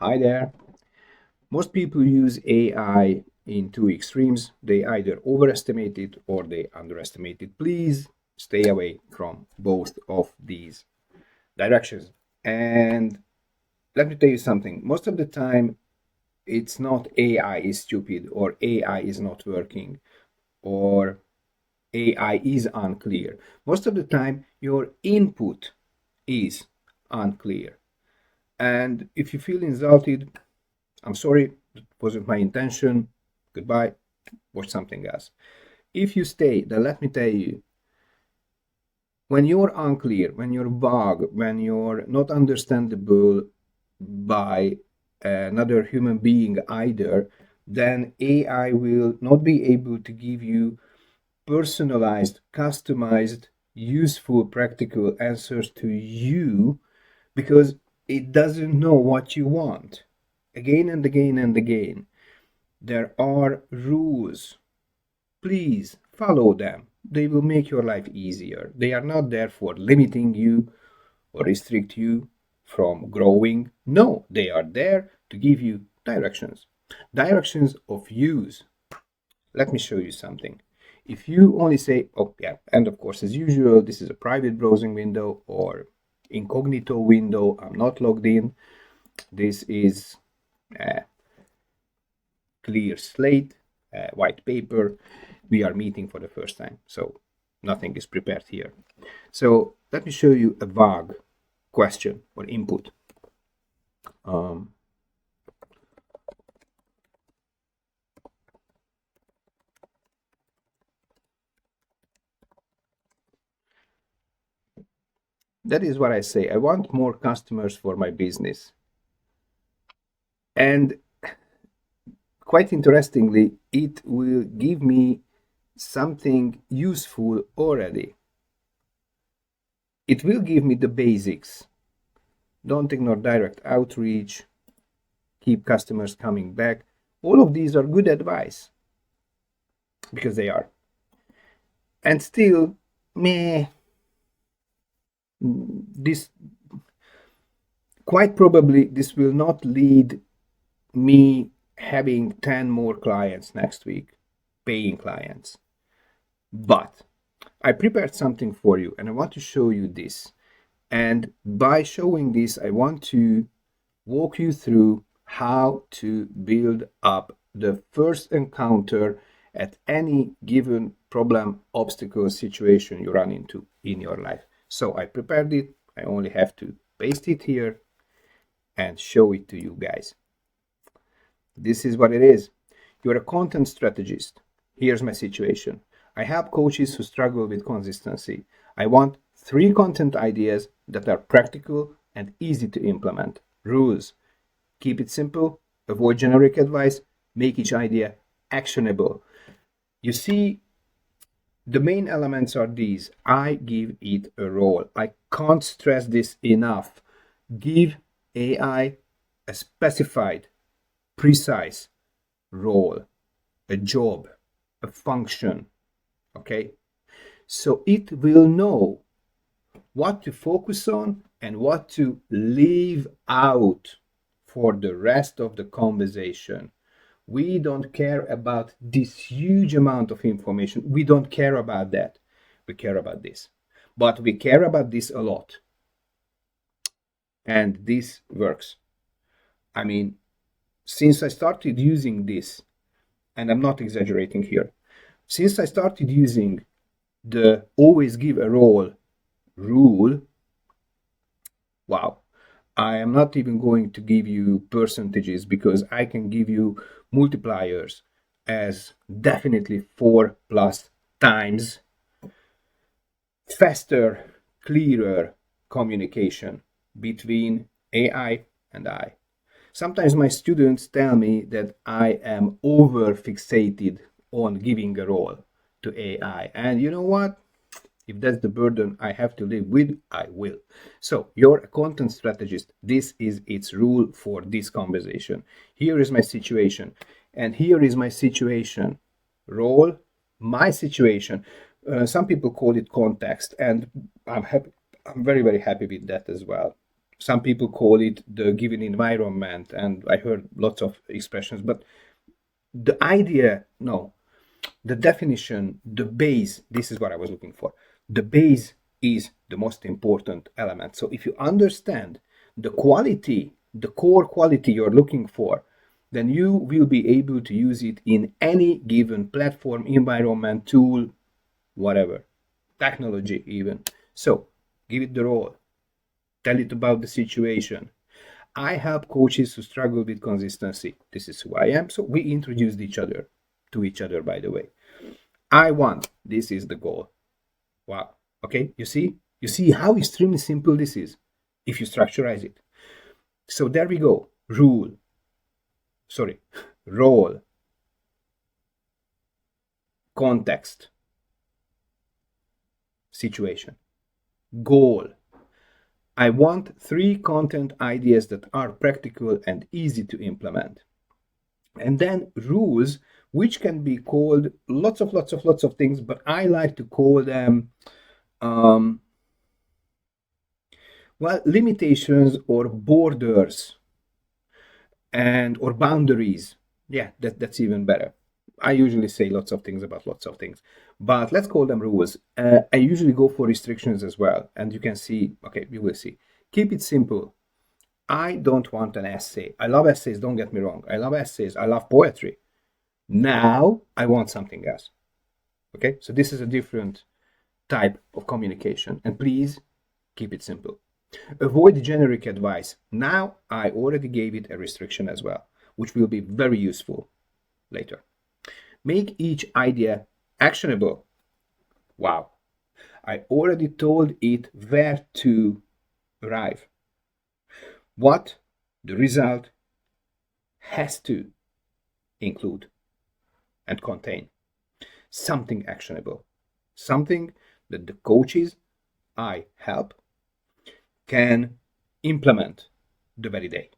Hi there. Most people use AI in two extremes. They either overestimate it or they underestimate it. Please stay away from both of these directions. And let me tell you something. Most of the time, it's not AI is stupid or AI is not working or AI is unclear. Most of the time, your input is unclear. And if you feel insulted, I'm sorry, it wasn't my intention. Goodbye. Watch something else. If you stay, then let me tell you, when you're unclear, when you're vague, when you're not understandable by another human being either, then AI will not be able to give you personalized, customized, useful, practical answers to you because it doesn't know what you want. Again and again and again. There are rules. Please follow them. They will make your life easier. They are not there for limiting you or restrict you from growing. No, they are there to give you directions. Directions of use. Let me show you something. If you only say, oh yeah, and of course, as usual, this is a private browsing window or incognito window, I'm not logged in. This is a clear slate, white paper. We are meeting for the first time, so nothing is prepared here. So let me show you a vague question or input. That is what I say. I want more customers for my business. And quite interestingly, it will give me something useful already. It will give me the basics. Don't ignore direct outreach, keep customers coming back. All of these are good advice because they are. And still, meh, this quite probably this will not lead me having 10 more clients next week, paying clients. But I prepared something for you and I want to show you this. And by showing this, I want to walk you through how to build up the first encounter at any given problem, obstacle, situation you run into in your life. So I prepared it. I only have to paste it here and show it to you guys. This is what it is. You're a content strategist. Here's my situation. I help coaches who struggle with consistency. I want 3 content ideas that are practical and easy to implement. Rules: keep it simple, avoid generic advice, make each idea actionable. You see, the main elements are these. I give it a role. I can't stress this enough. Give AI a specified, precise role, a job, a function. Okay? So it will know what to focus on and what to leave out for the rest of the conversation. We don't care about this huge amount of information. We don't care about that. We care about this. But we care about this a lot. And this works. I mean, since I started using this, and I'm not exaggerating here, since I started using the always give a rule, wow, I am not even going to give you percentages because I can give you multipliers as definitely 4 plus times faster, clearer communication between AI and I. Sometimes my students tell me that I am over fixated on giving a role to AI. And you know what? If that's the burden I have to live with, I will. So, you're a content strategist. This is its rule for this conversation. Here is my situation. And here is my situation. Role, my situation. Some people call it context, and I'm happy. I'm very, very happy with that as well. Some people call it the given environment, and I heard lots of expressions, but the idea, no, the definition, the base, this is what I was looking for. The base is the most important element. So if you understand the quality, the core quality you're looking for, then you will be able to use it in any given platform, environment, tool, whatever, technology even. So give it the role, tell it about the situation. I help coaches who struggle with consistency. This is who I am. So we introduced each other to each other, by the way. I want, this is the goal. Wow. Okay, you see? You see how extremely simple this is if you structurize it. So there we go. Role, context, situation, goal. I want 3 content ideas that are practical and easy to implement. And then rules, which can be called lots of things, but I like to call them limitations or borders and or boundaries. Yeah, that's even better. I usually say lots of things about lots of things, but let's call them rules. I usually go for restrictions as well, and you can see, okay, you will see. Keep it simple. I don't want an essay. I love essays, don't get me wrong. I love essays, I love poetry. Now I want something else. Okay, so this is a different type of communication, and please keep it simple. Avoid generic advice. Now I already gave it a restriction as well, which will be very useful later. Make each idea actionable. Wow, I already told it where to arrive. What the result has to include and contain something actionable, something that the coaches I help can implement the very day.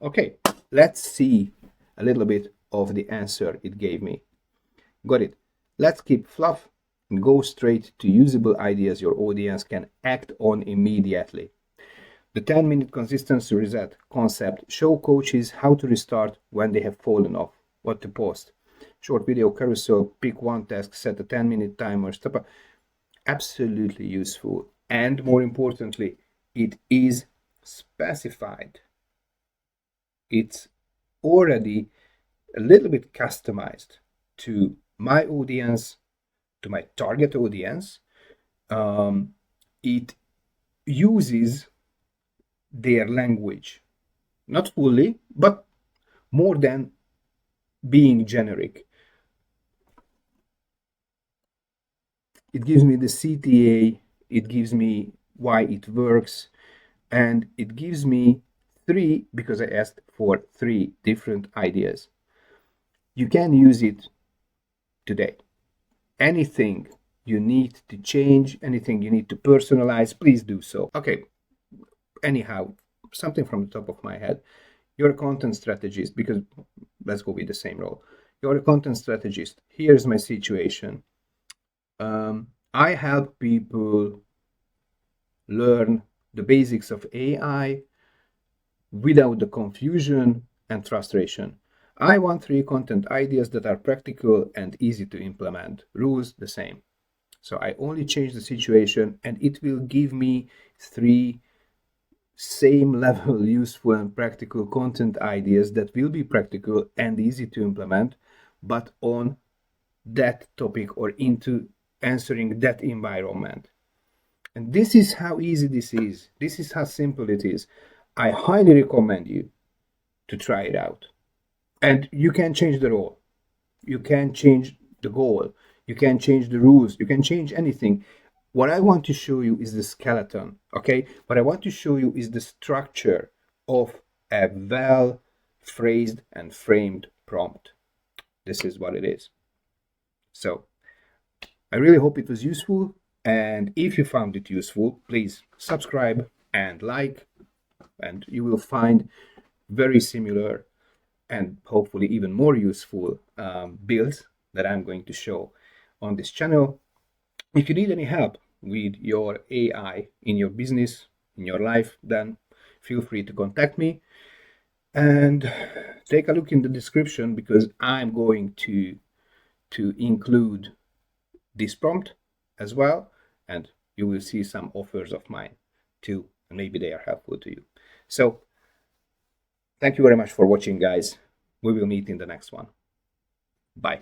Okay, let's see a little bit of the answer it gave me. Got it. Let's keep fluff and go straight to usable ideas your audience can act on immediately. The 10-minute consistency reset concept show coaches how to restart when they have fallen off, what to post. Short video carousel, pick one task, set a 10-minute timer, stop. Absolutely useful. And more importantly, it is specified. It's already a little bit customized to my audience, to my target audience. It uses their language, not fully, but more than being generic. It gives me the CTA, it gives me why it works, and it gives me 3, because I asked for 3 different ideas. You can use it today. Anything you need to change, anything you need to personalize, please do so. Okay, anyhow, something from the top of my head. You're a content strategist, because let's go with the same role. You're a content strategist. Here's my situation. I help people learn the basics of AI without the confusion and frustration. I want 3 content ideas that are practical and easy to implement. Rules the same. So I only change the situation and it will give me 3 same level useful and practical content ideas that will be practical and easy to implement, but on that topic or into answering that environment. And this is how easy this is. This is how simple it is. I highly recommend you to try it out. And you can change the role. You can change the goal. You can change the rules. You can change anything. What I want to show you is the skeleton, okay? What I want to show you is the structure of a well phrased and framed prompt. This is what it is. So I really hope it was useful. And if you found it useful, please subscribe and like, and you will find very similar and hopefully even more useful builds that I'm going to show on this channel. If you need any help with your AI in your business, in your life, then feel free to contact me and take a look in the description, because I'm going to include this prompt as well, and you will see some offers of mine too, and maybe they are helpful to you. So thank you very much for watching, guys. We will meet in the next one. Bye.